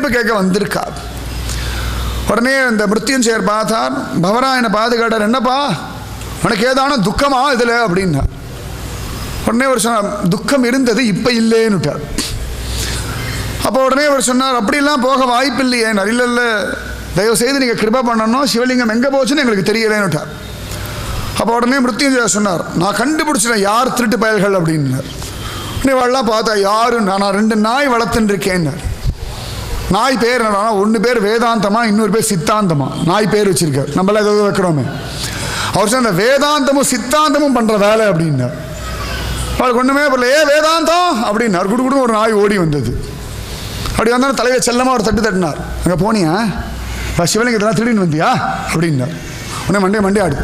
தீர்ப்பு கேட்க வந்திருக்கா. உடனே இந்த மிருத்யுஞ்சயர் பார்த்தார். பவராயனை பார்த்து கேட்டார், என்னப்பா உனக்கு ஏதான துக்கமா இதில் அப்படின்னா. உடனே அவர் சொன்னார், துக்கம் இருந்தது இப்போ இல்லைன்னுட்டார். அப்போ உடனே அவர் சொன்னார், அப்படிலாம் போக வாய்ப்பு இல்லையே. இல்லை இல்லை, தயவு செய்து நீங்கள் கிருபை பண்ணணும், சிவலிங்கம் எங்கே போச்சுன்னு எங்களுக்கு தெரியலேன்னுட்டார். அப்போ உடனே மிருத்யுஞ்சயர் சொன்னார், நான் கண்டுபிடிச்சிட்டேன் யார் திருட்டு பயல்கள் அப்படின்னார். உடனே வாழலாம் பார்த்தா யாரு, நான் 2 நாய் வளர்த்துன்னு இருக்கேன்னார். நாய் பேர் என்னன்னா, ஒன்று பேர் வேதாந்தமா, இன்னொரு பேர் சித்தாந்தமா. நாய் பேர் வச்சிருக்கார், நம்மளாம் ஏதாவது வைக்கிறோமே. அவர் சொன்ன வேதாந்தமும் சித்தாந்தமும் பண்ணுற வேலை அப்படின்னார். அவளுக்கு ஒன்றுமே பண்ணல. வேதாந்தம் அப்படின்னார். குடு ஒரு நாய் ஓடி வந்தது. அப்படி வந்தாலும் தலையை செல்லமாக ஒரு தட்டினார். அங்கே போனியா சிவலிங்கத்தெல்லாம் திருடின்னு வந்தியா அப்படின்னார். உடனே மண்டே ஆடு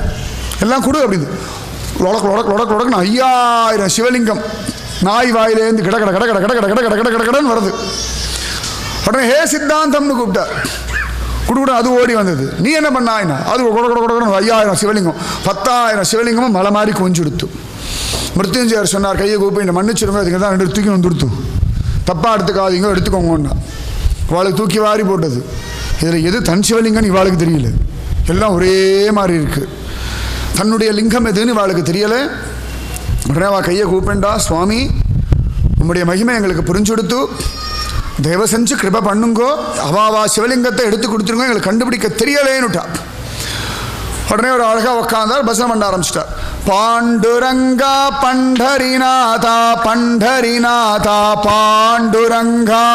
எல்லாம் கொடு அப்படின்னு லொடக்கு 5000 சிவலிங்கம் நாய் வாயிலேருந்து கிட கட கட கட கட கட கட கட கட கட கடன்னு வருது. உடனே ஹே சித்தாந்தம்னு கூப்பிட்டார். குடுகுட அது ஓடி வந்தது. நீ என்ன பண்ணாயினா? அது கொட 5000 சிவலிங்கம் 10,000 சிவலிங்கமும் மலை மாதிரி கொஞ்செடுத்து. மிருத்யுஞ்சயர் சொன்னார், கையை கூப்பிட்டு மன்னிச்சிருங்க, அதுங்க தான் 2 தூக்கி வந்துடுத்து, தப்பாக எடுத்துக்காதீங்க, எடுத்துக்கோங்கன்னா. இவாளுக்கு தூக்கி வாரி போட்டது. இதில் எது தன் சிவலிங்கம்னு இவாளுக்கு தெரியல, எல்லாம் ஒரே மாதிரி இருக்கு. தன்னுடைய லிங்கம் எதுன்னு இவாளுக்கு தெரியலை. உடனே அவள் கையை கூப்பிண்டா, சுவாமி உம்முடைய மகிமை எங்களுக்கு புரிஞ்சுடுத்து, தயவு செஞ்சு கிருபை பண்ணுங்கோ, அவாவா சிவலிங்கத்தை எடுத்து கொடுத்துருங்க, எங்களுக்கு கண்டுபிடிக்க தெரியலேன்னுட்டா. உடனே ஒரு அழகா உட்காந்தார், பசனம் பண்ண ஆரம்பிச்சிட்டார். பாண்டுரங்கா பண்டரிநாதா பண்டரிநாதா பாண்டுரங்கா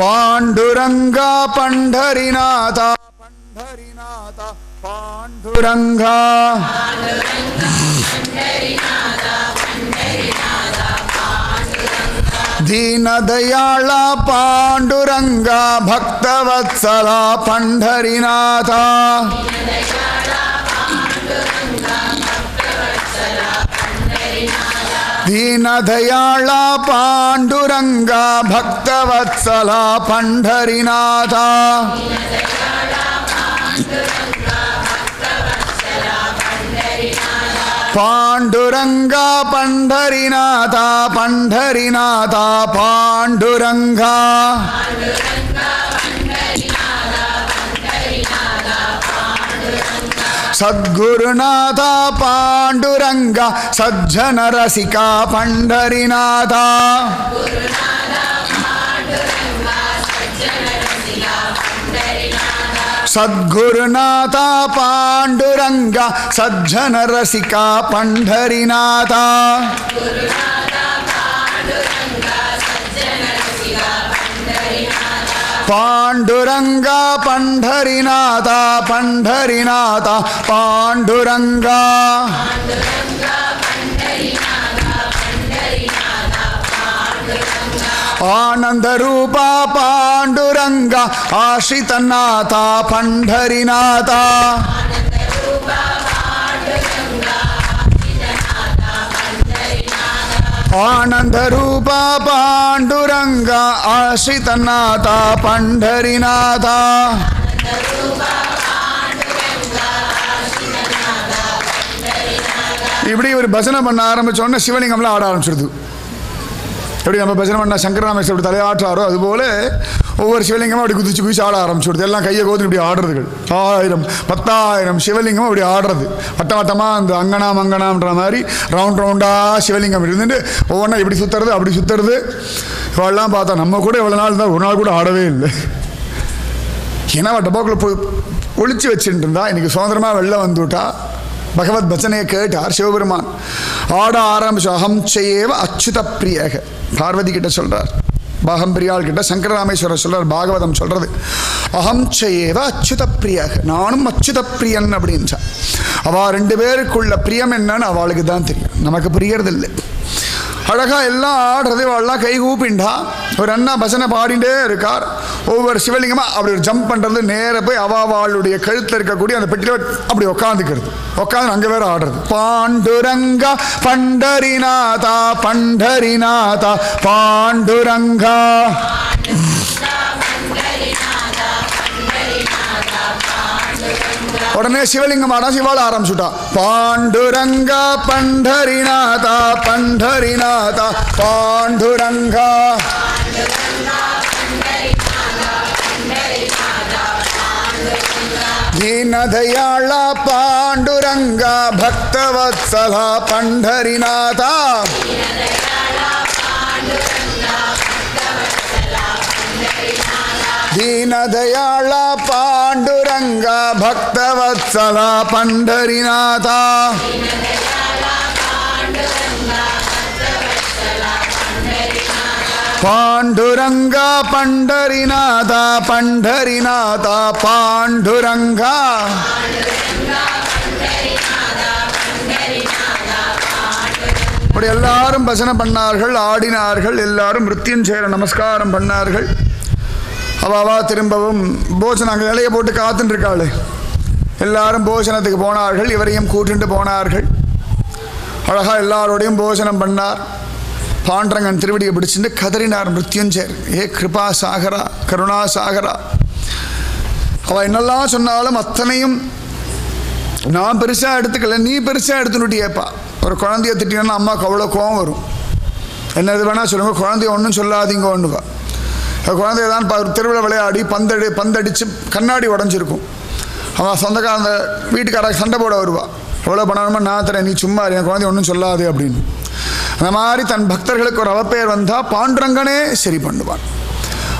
பாண்டுரங்கா பண்டரிநாதா பண்டரிநாதா பாண்டுரங்கா दीनदयाळा पांडुरंगा भक्तवत्सला पंढरीनाथा दीनदयाळा पांडुरंगा भक्तवत्सला पंढरीनाथा पांडुरंगा पंढरीनाथा पंढरीनाथा पांडुरंगा सद्गुरुनाथा पांडुरंगा सज्जन रसिका पंढरीनाथा सद्गुरुनाथा पांडुरंगा सज्जन रसिका पंढरीनाथा पांडुरंगा पंढरीनाथा पंढरीनाथा पांडुरंगा आनंद रूपा पांडुरंगा आश्रितनाथा पंढरीनाथा आनंद रूपा पांडुरंगा आश्रितनाथा पंढरीनाथा இப்படி ஒரு பஜனை பண்ண ஆரம்பிச்சோன்னா சிவலிங்கம்லாம் ஆட ஆரம்பிச்சிடுது. எப்படி நம்ம பஜனை பண்ணால் சங்கரராமேஸ்வரர் அப்படி தலையாற்றாரோ அதுபோல் ஒவ்வொரு சிவலிங்கமும் அப்படி குதிச்சு குதிச்சு ஆட ஆரம்பிச்சுடுது. எல்லாம் கையை கோத்து இப்படி ஆடுறதுகள் 1000 10,000 சிவலிங்கமும் அப்படி ஆடுறது. வட்டமாக அந்த அங்கனாமன்ற மாதிரி ரவுண்ட் ரவுண்டாக சிவலிங்கம் இருந்துட்டு ஒவ்வொன்றா இப்படி சுற்றுறது அப்படி சுற்றுறது. இவெல்லாம் பார்த்தா நம்ம கூட இவ்வளோ நாள் இருந்தால் ஒரு நாள் கூட ஆடவே இல்லை. ஏன்னா டப்பாக்குள்ளே போய் ஒழிச்சு வச்சுட்டு இருந்தா இன்னைக்கு சுதந்திரமாக வெளில வந்துவிட்டா பகவத் பஜனையை கேட்டார் சிவபெருமான். ஆட ஆரம்பிச்சு அகம் செய்யவ அச்சுத பிரியக பார்வதி கிட்ட சொல்றார். பாகம் பிரியாள் கிட்ட சங்கரராமேஸ்வரர் சொல்றார். பாகவதம் சொல்றது அகம் செய்யவ அச்சுத பிரியக, நானும் அச்சுத பிரியன் அப்படின்ச்சா. அவ 2 பேருக்குள்ள பிரியம் என்னன்னு அவளுக்கு தான் தெரியும், நமக்கு புரியறது இல்லை. அழகா எல்லாம் ஆடுறது, அவள்லாம் கை கூப்பிண்டா. ஒரு அண்ணா பஜனை பாடிண்டே இருக்கார். ஒவ்வொரு சிவலிங்கமா அப்படி ஒரு ஜம்ப் பண்றது, நேர போய் அவளுடைய கழுத்தில் இருக்கக்கூடிய அந்த பெட்டியில் அப்படி உட்காந்துக்கிறது. உட்காந்து அங்கே வேற ஆடுறது. பாண்டுரங்கா பண்டரிநாதா பண்டரிநாதா பாண்டுரங்கா உடனே சிவலிங்கம் ஆடா சிவால ஆரம்பிச்சுட்டா. பாண்டுரங்கா பண்டரிநாதா பண்டரிநாதா பாண்டுரங்கா ದೀನದಯಾಳ ಪಾಂಡುರಂಗ ಭಕ್ತವತ್ಸಲ ಪಂಢರಿನಾಥ ದೀನದಯಾಳ ಪಾಂಡುರಂಗ ಭಕ್ತವತ್ಸಲ ಪಂಢರಿನಾಥ ಪಾಂಡುರಂಗ ಪಂಢರಿನಾಥ ಪಂಢರಿನಾಥ ಪಾಂಡುರಂಗ அப்படி எல்லாரும் பஜனை பண்ணார்கள், ஆடினார்கள், எல்லாரும் மிருத்யுஞ்சயர நமஸ்காரம் பண்ணார்கள். அவா திரும்பவும் போஜனம் அங்கே இலையை போட்டு காத்துட்டு இருக்காள். எல்லாரும் போஜனத்துக்கு போனார்கள், இவரையும் கூட்டுண்டு போனார்கள். அழகாக எல்லாரோடையும் போஜனம் பண்ணார். பாண்டரங்கன் திருவடியை பிடிச்சிட்டு கதறினார் மிருத்யுஞ்சயர், ஏ கிருபா சாகரா கருணா சாகரா. அவள் என்னெல்லாம் சொன்னாலும் அத்தனையும் நான் பெருசாக எடுத்துக்கல, நீ பெருசாக எடுத்துனுட்டியேப்பா. ஒரு குழந்தைய திட்டினா அம்மாவுக்கு அவ்வளோ கோவம் வரும். என்ன இது வேணால் சொல்லுங்க, குழந்தைய ஒன்றும் சொல்லாதீங்க ஒன்றுவா. குழந்தைய தான் தெருவில் விளையாடி பந்தடித்து கண்ணாடி உடஞ்சிருக்கும். அவன் சொந்தக்கார வீட்டுக்கார சண்டை போட வருவா. எவ்வளோ பண்ணணுமோ நான் தரேன், நீ சும்மா என் குழந்தைய ஒன்றும் சொல்லாது அப்படின்னு. அந்த மாதிரி தன் பக்தர்களுக்கு ஒரு அவப்பெயர் வந்தால் பாண்டுரங்கனே சரி பண்ணுவான்.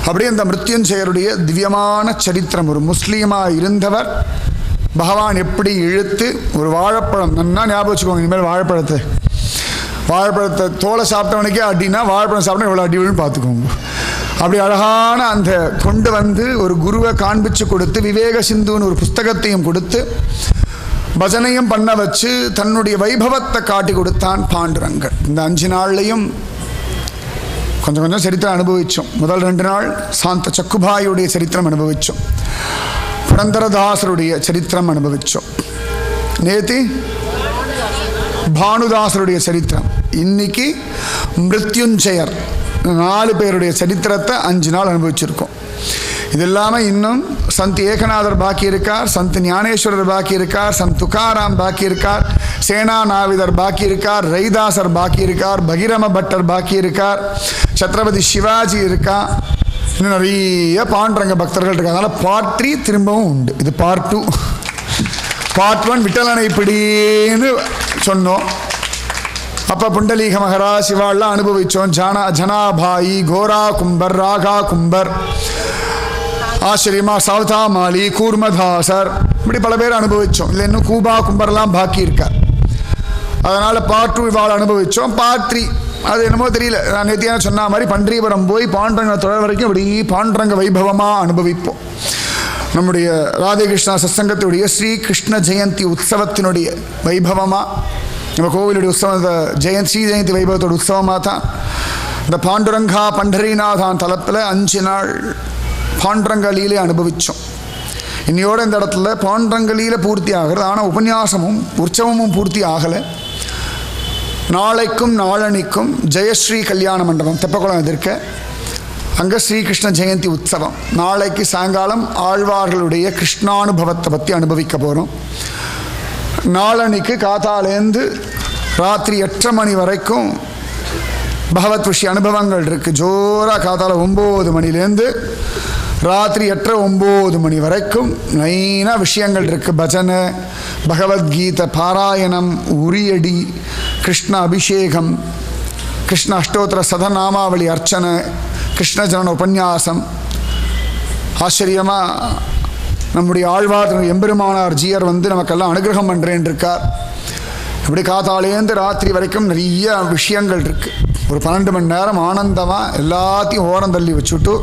அப்படியே இந்த மிருத்யுஞ்சயருடைய திவ்யமான சரித்திரம். ஒரு முஸ்லீமாக இருந்தவர் பகவான் எப்படி இழுத்து ஒரு வாழைப்பழம், நல்லா ஞாபகம் வச்சுக்கோங்க இனிமேல் வாழைப்பழத்தை தோலை சாப்பிட்டவனுக்கே அடினா வாழைப்பழம் சாப்பிட்டா எவ்வளோ அடி விழுன்னு பார்த்துக்கோங்க. அப்படி அழகான அந்த கொண்டு வந்து ஒரு குருவை காண்பிச்சு கொடுத்து விவேக சிந்துன்னு ஒரு புஸ்தகத்தையும் கொடுத்து பஜனையும் பண்ண வச்சு தன்னுடைய வைபவத்தை காட்டி கொடுத்தான் பாண்டுரங்கன். இந்த 5 நாள்லையும் கொஞ்சம் சரித்திரம் அனுபவித்தோம். முதல் 2 நாள் சாந்த சக்குபாயுடைய சரித்திரம் அனுபவித்தோம், புரந்தரதாசருடைய சரித்திரம் அனுபவித்தோம், நேத்தி பானுதாசருடைய சரித்திரம், இன்னைக்கு மிருத்யுஞ்சயர் 4 பேருடைய சரித்திரத்தை 5 நாள் அனுபவிச்சிருக்கோம். இது இல்லாமல் இன்னும் சந்த் ஏகநாதர் பாக்கி இருக்கார், சந்த் ஞானேஸ்வரர் பாக்கி இருக்கார், சந்த் துகாராம் பாக்கி இருக்கார், சேனா நாவிதர் பாக்கி இருக்கார், ரைதாசர் பாக்கி இருக்கார், பகிரம பட்டர் பாக்கி இருக்கார், சத்ரபதி சிவாஜி இருக்கா, இன்னும் நிறைய பாண்டுரங்க பக்தர்கள் இருக்காங்க. அதனால் பார்ட் 3 திரும்பவும் உண்டு. இது பார்ட் 2. பார்ட் 1 விட்டலனை பிடின்னு சொன்னோம். அப்போ புண்டலீக மகராஜ் சிவாள்லாம் அனுபவித்தோம். ஜனாபாயி, கோரா கும்பர், ராகா கும்பர், ஆச்சரியமா சவுதா மாலி, கூர்மதாசர், இப்படி பல பேர் அனுபவித்தோம். இல்லை இன்னும் கூபா கும்பர்லாம் பாக்கி இருக்கார். அதனால் பார்ட் 2 இவாள் அனுபவித்தோம். பார்ட் 3 அது என்னமோ தெரியல, நான் நேத்தியான சொன்ன மாதிரி பன்றிபுரம் போய் பாண்டரங்க தொடர் வரைக்கும் இப்படி பாண்டரங்க வைபவமாக அனுபவிப்போம். நம்முடைய ராதேகிருஷ்ணா சத்சங்கத்துடைய ஸ்ரீ கிருஷ்ண ஜெயந்தி உற்சவத்தினுடைய வைபவமாக, நம்ம கோவிலுடைய உற்சவம் ஸ்ரீ ஜெயந்தி வைபவத்தோட உற்சவமாக தான் இந்த பாண்டுரங்கா பண்டரிநாதான் தலத்தில் 5 நாள் பாண்டரங்க லீலை அனுபவித்தோம். இன்னையோட இந்த இடத்துல பாண்டரங்க லீலை பூர்த்தி ஆகிறது. ஆனால் உபன்யாசமும் உற்சவமும் பூர்த்தி ஆகலை. நாளைக்கும் நாளனிக்கும் ஜெயஸ்ரீ கல்யாண மண்டபம் தெப்பக்குளம் எதிர்க்க, அங்கே ஸ்ரீகிருஷ்ண ஜெயந்தி உற்சவம். நாளைக்கு சாயங்காலம் ஆழ்வார்களுடைய கிருஷ்ணானுபவத்தை பற்றி அனுபவிக்க போகிறோம். நாளனிக்கு காத்தாலேருந்து ராத்திரி 8:30 மணி வரைக்கும் பகவத் விஷய அனுபவங்கள் இருக்குது. ஜோராக காத்தால 9 மணிலேருந்து ராத்திரி 8:30-9 மணி வரைக்கும் நைனா விஷயங்கள் இருக்குது. பஜனை, பகவத்கீதை பாராயணம், உரியடி, கிருஷ்ண அபிஷேகம், கிருஷ்ண அஷ்டோத்திர சதநாமாவளி அர்ச்சனை, கிருஷ்ணஜன உபன்யாசம். ஆச்சரியமாக நம்முடைய ஆழ்வார் எம்பெருமானார் ஜீயர் வந்து நமக்கெல்லாம் அனுகிரகம் பண்ணுறேன் இருக்கார். இப்படி காத்தாலேருந்து ராத்திரி வரைக்கும் நிறைய விஷயங்கள் இருக்குது. ஒரு 12 மணி நேரம் ஆனந்தமாக எல்லாத்தையும் ஓரம் தள்ளி வச்சுட்டு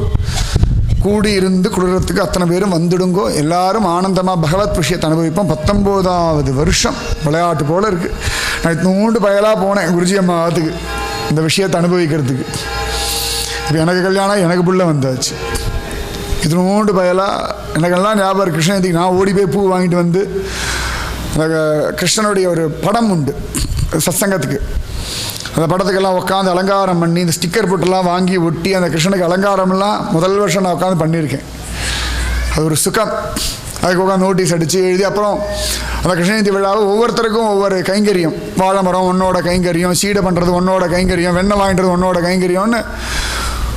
கூடி இருந்து குளிரத்துக்கு அத்தனை பேரும் வந்துடுங்கோ. எல்லாரும் ஆனந்தமாக பகவத் விஷயத்தை அனுபவிப்போம். 19வது வருஷம் விளையாட்டு போல் இருக்குது. நான் 3 பயலாக போனேன் குருஜி அம்மா ஆத்துக்கு இந்த விஷயத்தை அனுபவிக்கிறதுக்கு. இப்போ எனக்கு கல்யாணம், எனக்கு புள்ள வந்தாச்சு. இது 3 பயலாக எனக்கெல்லாம் ஞாபகம் கிருஷ்ணஜெயந்திக்கு நான் ஓடி போய் பூ வாங்கிட்டு வந்து அந்த கிருஷ்ணனுடைய ஒரு படம் உண்டு சத்சங்கத்துக்கு. அந்த படத்துக்கெல்லாம் உட்காந்து அலங்காரம் பண்ணி இந்த ஸ்டிக்கர் போட்டெல்லாம் வாங்கி ஒட்டி அந்த கிருஷ்ணனுக்கு அலங்காரம்லாம் முதல் வருஷம் நான் உட்காந்து பண்ணியிருக்கேன். அது ஒரு சுகம். அதுக்கு உட்காந்து நோட்டீஸ் அடித்து எழுதி அப்புறம் அந்த கிருஷ்ண ஜெயந்தி விழாவை ஒவ்வொருத்தருக்கும் ஒவ்வொரு கைங்கரியம், வாழை மரம் ஒன்னோட கைங்கரியம், சீடை பண்ணுறது ஒன்னோட கைங்கரியம், வெண்ணெய் வாங்கிட்டு ஒன்னோட கைங்கரியம்னு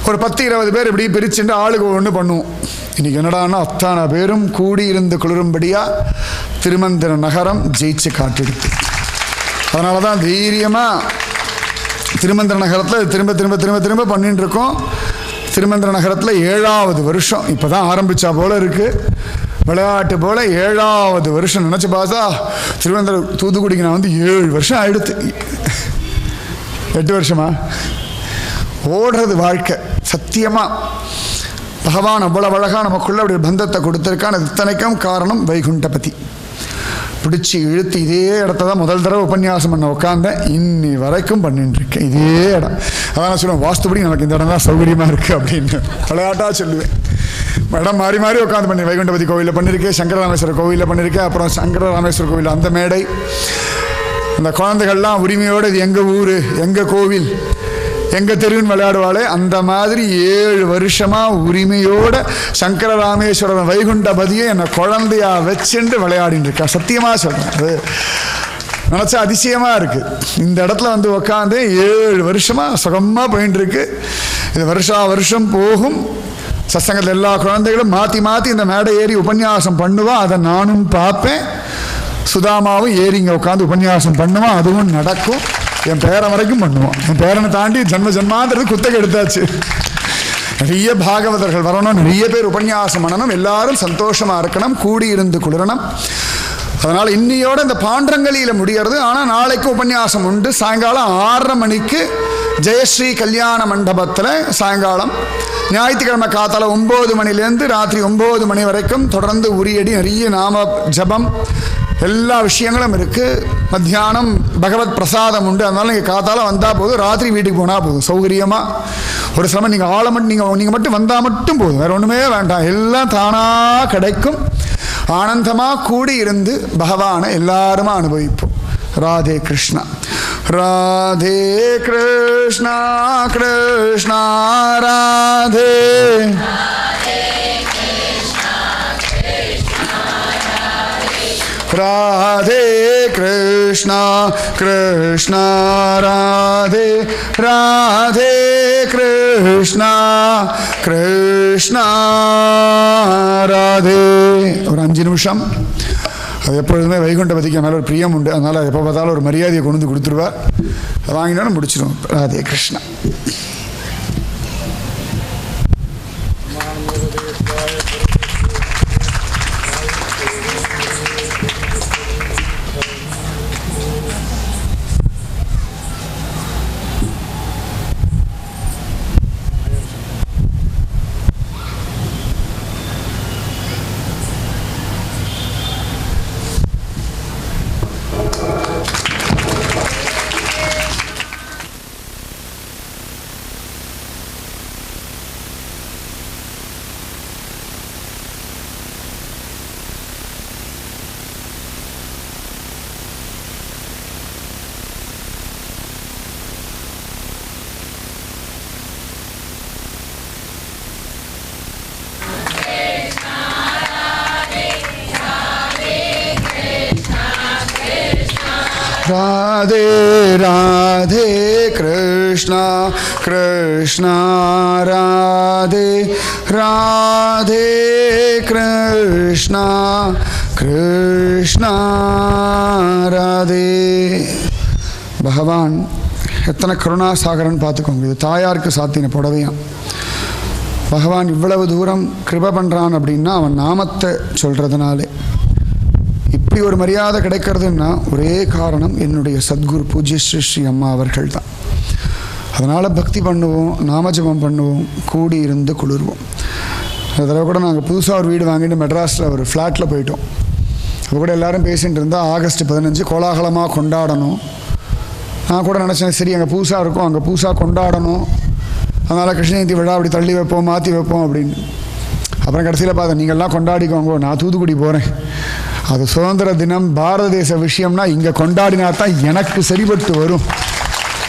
ஒரு 10-20 பேர் இப்படி பிரிச்சுட்டு ஆளுக்கு ஒன்று பண்ணுவோம். இன்றைக்கி என்னடான்னா அத்தனை பேரும் கூடியிருந்து குளிரும்படியாக திருமந்திர நகரம் ஜெயிச்சு காட்டிடுது. அதனால தான் தைரியமாக திருமந்திர நகரத்தில் திரும்ப திரும்ப திரும்ப திரும்ப பண்ணிட்டு இருக்கோம். திருமந்திர நகரத்தில் 7வது வருஷம் இப்போ தான் ஆரம்பித்தா போல் இருக்குது. விளையாட்டு போல் 7வது வருஷம் நினச்சி பார்த்தா திருவந்திர தூத்துக்குடிக்கு நான் வந்து 7 வருஷம் ஆயிடுத்து. 8 வருஷமா ஓடுறது வாழ்க்கை. சத்தியமாக பகவான் அவ்வளோ அழகாக நமக்குள்ள அப்படி பந்தத்தை கொடுத்துருக்கான். அது இத்தனைக்கும் காரணம் வைகுண்டபதி. பிடிச்சி இழுத்து இதே இடத்த தான் முதல் தடவை உபன்யாசம் பண்ண உட்காந்தேன். இன்னி வரைக்கும் பண்ணிட்டு இருக்கேன் இதே இடம். அதான் நான் சொல்லுவேன், வாஸ்துபடி நமக்கு இந்த இடம் தான் சௌகரியமாக இருக்குது அப்படின்னு விளையாட்டாக சொல்லுவேன். இடம் மாறி மாறி உட்காந்து பண்ணி வைகுண்டபதி கோவிலில் பண்ணியிருக்கேன், சங்கரராமேஸ்வரர் கோவிலில் பண்ணியிருக்கேன், அப்புறம் சங்கரராமேஸ்வரர் கோவில் அந்த மேடை. அந்த குழந்தைகள்லாம் உரிமையோடு இது எங்கள் ஊர், எங்கள் கோவில், எங்கள் தெருவின் விளையாடுவாளே அந்த மாதிரி 7 வருஷமாக உரிமையோடு சங்கரராமேஸ்வரன் வைகுண்டபதியை என்னை குழந்தையா வச்சுட்டு விளையாடின்னு இருக்கா. சத்தியமாக சொல்கிறேன், அது நினச்சா அதிசயமாக இருக்குது. இந்த இடத்துல வந்து உட்காந்து 7 வருஷமாக சுகமாக போயின்னு இருக்கு. இது வருஷம் போகும். சத்சங்கத்தில் எல்லா குழந்தைகளும் மாற்றி மாற்றி இந்த மேடை ஏறி உபன்யாசம் பண்ணுவான். அதை நானும் பார்ப்பேன். சுதாமாவும் ஏறி இங்கே உட்காந்து உபன்யாசம் பண்ணுவான். அதுவும் நடக்கும். என் பேரன் வரைக்கும் பண்ணுவான். என் பேரனை தாண்டி ஜன்மாந்திரது குத்தகை எடுத்தாச்சு. நிறைய பாகவதர்கள் வரணும், நிறைய பேர் உபன்யாசம் பண்ணணும், எல்லாரும் சந்தோஷமாக இருக்கணும், கூடியிருந்து குளிரணும். அதனால் இன்னையோட இந்த பாண்டரங்கலியில் முடிகிறது. ஆனால் நாளைக்கு உபன்யாசம் உண்டு. சாயங்காலம் 6:30 மணிக்கு ஜெயஸ்ரீ கல்யாண மண்டபத்தில் சாயங்காலம். ஞாயிற்றுக்கிழமை காத்தால 9 மணிலேருந்து ராத்திரி 9 மணி வரைக்கும் தொடர்ந்து உரியடி, நிறைய நாம ஜபம், எல்லா விஷயங்களும் இருக்குது. மத்தியானம் பகவத் பிரசாதம் உண்டு. அதனால நீங்கள் காத்தால வந்தால் போதும், ராத்திரி வீட்டுக்கு போனால் போதும். சௌகரியமாக ஒரு சிரமம் நீங்கள் ஆளை மட்டும் நீங்கள் மட்டும் வந்தால் மட்டும் போதும், வேறு ஒன்றுமே வேண்டாம். எல்லாம் தானாக கிடைக்கும். ஆனந்தமாக கூடி இருந்து பகவானை எல்லாருமா அனுபவிப்போம். ராதே கிருஷ்ணா, ராதே கிருஷ்ணா, கிருஷ்ணா ராதே, ராதே கிருஷ்ணா, கிருஷ்ணா ராதே, ராதே கிருஷ்ணா, கிருஷ்ணா ராதே. ஒரு 5 நிமிஷம். அது எப்பொழுதுமே வைகுண்டபதிக்கு மேலே ஒரு பிரியம் உண்டு. அதனால் எப்போ பார்த்தாலும் ஒரு மரியாதையை கொண்டு வந்து கொடுத்துருவார். வாங்கினாலும் முடிச்சிடும். ராதே கிருஷ்ணா. ராதே ராதே கிருஷ்ணா, கிருஷ்ணா ராதே, ராதே கிருஷ்ணா, கிருஷ்ணா ராதே. பகவான் எத்தனை கருணாசாகரன் பார்த்துக்கோங்க. இது தாயாருக்கு சாத்தின புடவையான். பகவான் இவ்வளவு தூரம் கிருபை பண்ணுறான் அப்படின்னா அவன் நாமத்தை சொல்கிறதுனாலே. இப்படி ஒரு மரியாதை கிடைக்கிறதுன்னா ஒரே காரணம் என்னுடைய சத்குரு பூஜ்ய ஸ்ரீ ஸ்ரீ அம்மா அவர்கள் தான். அதனால் பக்தி பண்ணுவோம், நாமஜபம் பண்ணுவோம், கூடி இருந்து குளிர்வோம். அந்த தடவை கூட நாங்கள் புதுசாக ஒரு வீடு வாங்கிட்டு மெட்ராஸில் ஒரு ஃப்ளாட்டில் போயிட்டோம். அப்போ கூட எல்லோரும் பேசிகிட்டு இருந்தால் ஆகஸ்ட் 15 கோலாகலமாக கொண்டாடணும். நான் கூட நினச்சேன், சரி அங்கே புதுசாக இருக்கும், அங்கே புதுசாக கொண்டாடணும், அதனால் கிருஷ்ண ஜெயந்தி விழா அப்படி தள்ளி வைப்போம், மாற்றி வைப்போம் அப்படின்னு. அப்புறம் கடைசியில் பார்த்தேன், நீங்கள்லாம் கொண்டாடிக்கோங்க, நான் தூத்துக்குடி போகிறேன், அது சுதந்திர தினம் பாரத தேச விஷயம்னா இங்கே கொண்டாடினா தான் எனக்கு சரிபட்டு வரும்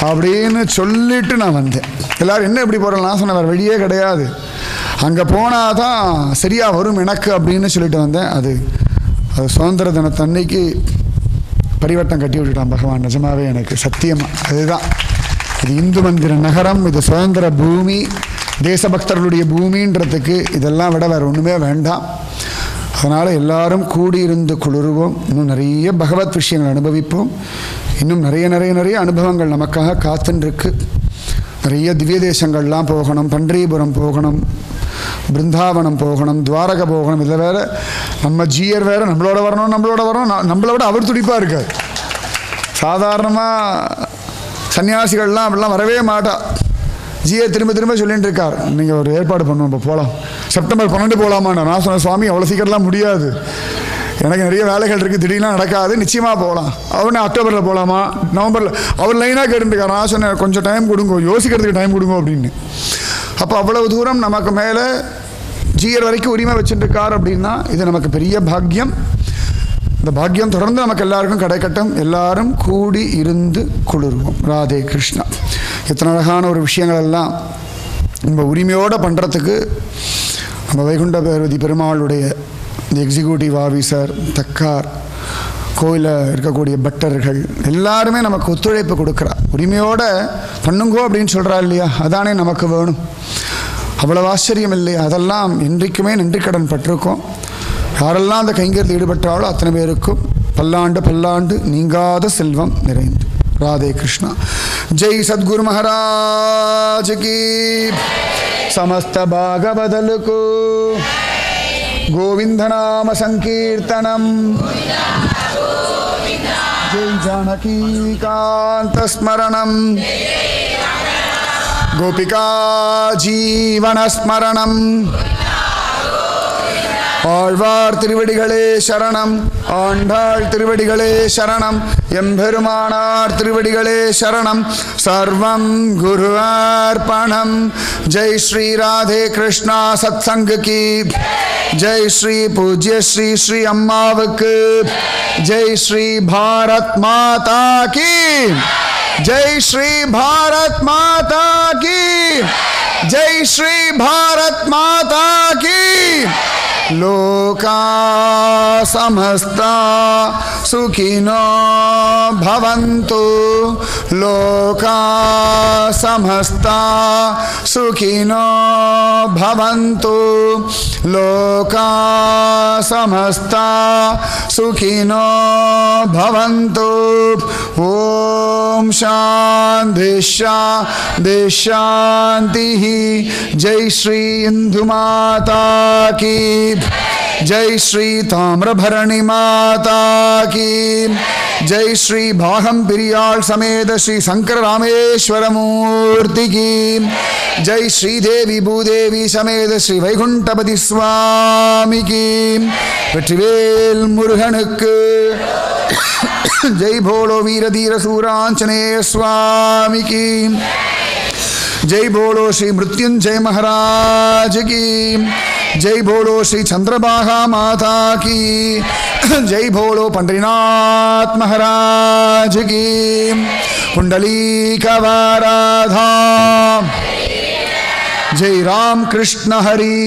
அப்படின்னு சொல்லிட்டு நான் வந்தேன். எல்லோரும் என்ன இப்படி போகிறேன், நான் சொன்னேன் வேறு வழியே கிடையாது. அங்கே போனால் தான் சரியாக வரும் எனக்கு அப்படின்னு சொல்லிட்டு வந்தேன். அது சுதந்திர தினத்தன்னைக்கு பரிவட்டம் கட்டி விட்டுட்டான் பகவான். நிஜமாவே எனக்கு சத்தியமாக அதுதான். இது இந்து மந்திர நகரம், இது சுதந்திர பூமி, தேசபக்தர்களுடைய பூமின்றதுக்கு இதெல்லாம் விட வேறு ஒன்றுமே வேண்டாம். அதனால் எல்லாரும் கூடியிருந்து குளிருவோம். இன்னும் நிறைய பகவத் விஷயங்கள் அனுபவிப்போம். இன்னும் நிறைய நிறைய நிறைய அனுபவங்கள் நமக்காக காத்துருக்கு. நிறைய திவ்ய தேசங்கள்லாம் போகணும். பண்டரிபுரம் போகணும், பிருந்தாவனம் போகணும், துவாரகை போகணும். இதில் வேறு நம்ம ஜீயர் வேறு நம்மளோட வரணும். நம்மளை விட அவர் துடிப்பாக இருக்கார். சாதாரணமாக சன்னியாசிகள்லாம் அப்படிலாம் வரவே மாட்டா. ஜியை திரும்ப திரும்ப சொல்லிட்டு இருக்கார், நீங்கள் ஒரு ஏற்பாடு பண்ணுவோம், இப்போ போகலாம், செப்டம்பர் 12 போகலாமாண்ணா. நான் சொன்னேன், சுவாமி அவ்வளோ சீக்கிரம்லாம் முடியாது, எனக்கு நிறைய வேலைகள் இருக்குது, திடீர்னு நடக்காது, நிச்சயமாக போகலாம். அவனே அக்டோபரில் போகலாமா, நவம்பரில், அவர் லைனாக கேட்டுருக்கார். நான் சொன்னேன், கொஞ்சம் டைம் கொடுங்க, யோசிக்கிறதுக்கு டைம் கொடுங்க அப்படின்னு. அப்போ அவ்வளவு தூரம் நமக்கு மேலே ஜீயர் வரைக்கும் உரிமை வச்சுட்டுருக்கார் அப்படின்னா இது நமக்கு பெரிய பாக்கியம். இந்த பாக்கியம் தொடர்ந்து நமக்கு எல்லாருக்கும் கிடைக்கட்டும். எல்லாரும் கூடி இருந்து குளிர்வோம். ராதே கிருஷ்ணா. எத்தனை அழகான ஒரு விஷயங்கள் எல்லாம் நம்ம உரிமையோடு பண்ணுறதுக்கு நம்ம வைகுண்ட பார்வதி பெருமாளுடைய இந்த எக்ஸிக்யூட்டிவ் ஆஃபீஸர், தக்கார், கோயிலில் இருக்கக்கூடிய பட்டர்கள் எல்லாருமே நமக்கு ஒத்துழைப்பு கொடுக்குறா. உரிமையோடு பண்ணுங்கோ அப்படின்னு சொல்கிறா இல்லையா, அதானே நமக்கு வேணும். அவ்வளவு ஆச்சரியம் இல்லையா? அதெல்லாம் என்றைக்குமே நன்றி கடன் பட்டிருக்கோம். யாரெல்லாம் அந்த கைங்கரியத்தில் ஈடுபட்டாலோ அத்தனை பேருக்கும் பல்லாண்டு பல்லாண்டு நீங்காத செல்வம் நிறைந்து. ராதே கிருஷ்ணா. ஜெய் சத்குரு மகாராஜ் கி. சமஸ்த பாகவதலுக்கு கோவிந்த நாம சங்கீர்த்தனம். ஜெய் ஜானகி காந்த ஸ்மரணம். கோபிகா ஜீவன ஸ்மரணம். ஆழ்வார் திருவடிகளே சரணம். ஆண்டாள் திருவடிகளே சரணம். எம்பெருமானார் திருவடிகளே சரணம். சர்வம் குரு அர்ப்பணம். ஜெய் ஸ்ரீ ராதே கிருஷ்ணா சத்சங்க கி ஜெய். ஸ்ரீ பூஜ்ய ஸ்ரீ ஸ்ரீ அம்மாவுக்கு ஜெய். ஸ்ரீ பாரத் மாதா கி ஜெய். ஸ்ரீ பாரத் மாதா கி ஜெய். ஸ்ரீ பாரத் மாதா கி. लोका समस्ता सुखिनो भवन्तु. लोका समस्ता सुखिनो भवन्तु. लोका समस्ता सुखिनो भवन्तु. ओम शांति शांति शांति. जय श्री इंदु माता की जय. श्री ताम्रभरणी माता की जय. श्री भागम पिरियाल समेत श्री शंकर रामेश्वर मूर्ति की जय. श्री देवी भूदेवी समेत श्री वैकुंठपति स्वामी की வெற்றிவேல் முருகனுக்கு जय. बोलो वीर धीर सूरांजनेय स्वामी की जय. बोलो श्री मृत्युंजय महाराज की जय. बोलो श्री चंद्रभागा माता की जय. बोलो पंडरीनाथ महाराज की पुंडलीक वरदा जय. राम कृष्ण हरि.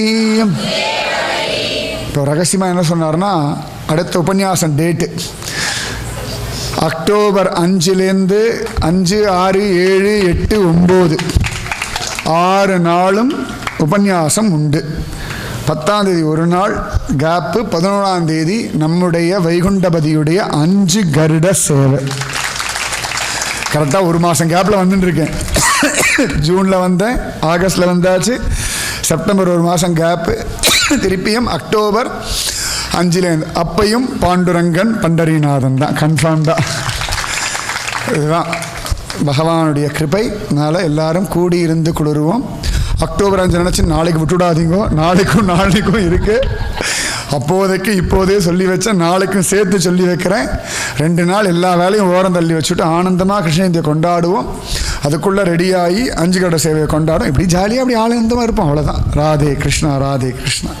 இப்போ ரகசியமாக என்ன சொன்னார்னா, அடுத்த உபன்யாசம் டேட்டு அக்டோபர் 5லேருந்து 5, 6, 7, 8, 9 6 நாளும் உபன்யாசம் உண்டு. 10ஆம் தேதி ஒரு நாள் கேப்பு. 11ஆம் தேதி நம்முடைய வைகுண்டபதியுடைய 5 கருட சேவை. கரெக்டாக ஒரு மாதம் கேப்பில் வந்துட்டுருக்கேன். ஜூனில் வந்தேன், ஆகஸ்டில் வந்தாச்சு, செப்டம்பர் ஒரு மாதம் கேப்பு, திருப்பியும் அக்டோபர் 5லேருந்து. அப்பையும் பாண்டுரங்கன் பண்டரிநாதன் தான், கன்ஃபார்ம் தான். இதுதான் பகவானுடைய கிருபை. அதனால் எல்லாரும் கூடியிருந்து குளிருவோம். அக்டோபர் 5 நினச்சி நாளைக்கு விட்டுவிடாதீங்கோ. நாளைக்கும் இருக்குது. அப்போதைக்கு இப்போதே சொல்லி வச்சேன், நாளைக்கும் சேர்த்து சொல்லி வைக்கிறேன். 2 நாள் எல்லா வேலையும் ஓரம் தள்ளி வச்சுட்டு ஆனந்தமாக கிருஷ்ணஜெயந்தியை கொண்டாடுவோம். அதுக்குள்ளே ரெடியாகி 5 கருட சேவையை கொண்டாடும். இப்படி ஜாலியாக அப்படி ஆனந்தமாக இருப்போம். அவ்வளோதான். ராதே கிருஷ்ணா. ராதே கிருஷ்ணா.